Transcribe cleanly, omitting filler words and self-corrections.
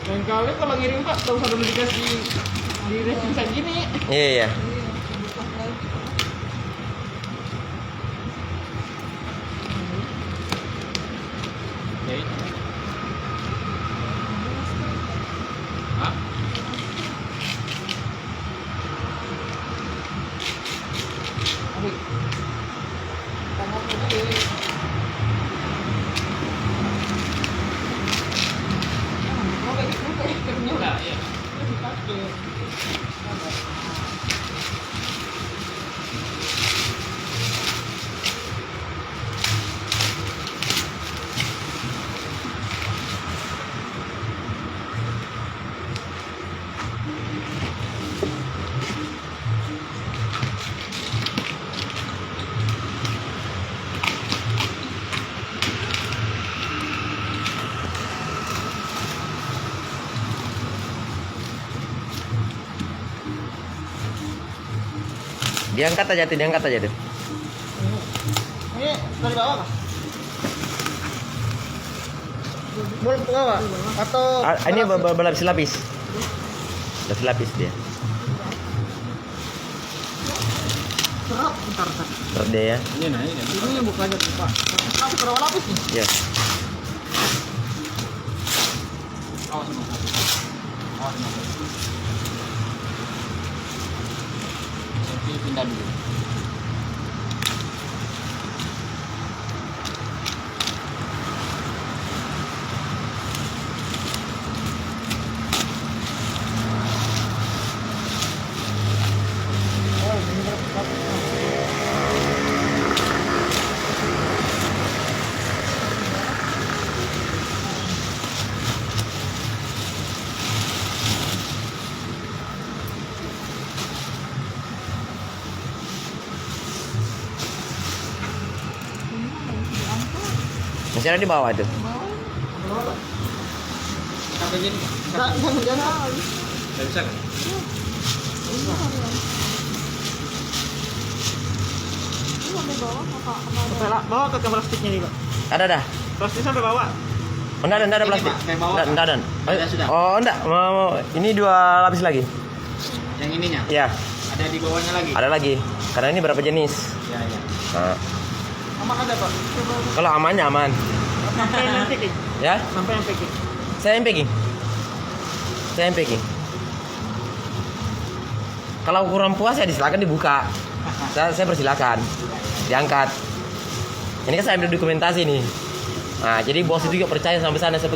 Lain kali kalau ngirim Pak, tahu usah dulu dikasih di racing kayak gini. Iya, iya. Hah? Diangkat aja tuh, diangkat aja tuh. Ini dari bawah Pak? Boleh ke bawah? Atau Ini berlapis-lapis. Berlapis dia. serap bentar. Berat dia ya. Ini bukannya Pak. Aku berapa lapis nih? Iya. Awas Mas. Awas Mas. Ini pindah dulu. Masih ada di bawah tuh. Sampai gini. Jangan. Enggak bisa kan? Sampai bawah ke plastiknya nih, Pak. Ada. Plastiknya sampai bawah. Oh, enggak ada Ini, plastik. Pak, kayak bawah, Enggak ada. Ada, sudah. Oh, enggak. Mau. Ini 2 lapis lagi. Yang ininya. Iya, Ada di bawahnya lagi. ada lagi. Karena ini berapa jenis? Ya, ya. Nah, Aman ada, Pak. kalau amannya aman. Sampai yang packing. Ya, Sampai yang packing. saya yang packing. Saya yang packing. Kalau kurang puas ya disilakan dibuka. Saya persilakan. Diangkat. Ini kan saya ambil dokumentasi nih. Nah, jadi bos itu juga percaya sampai sana.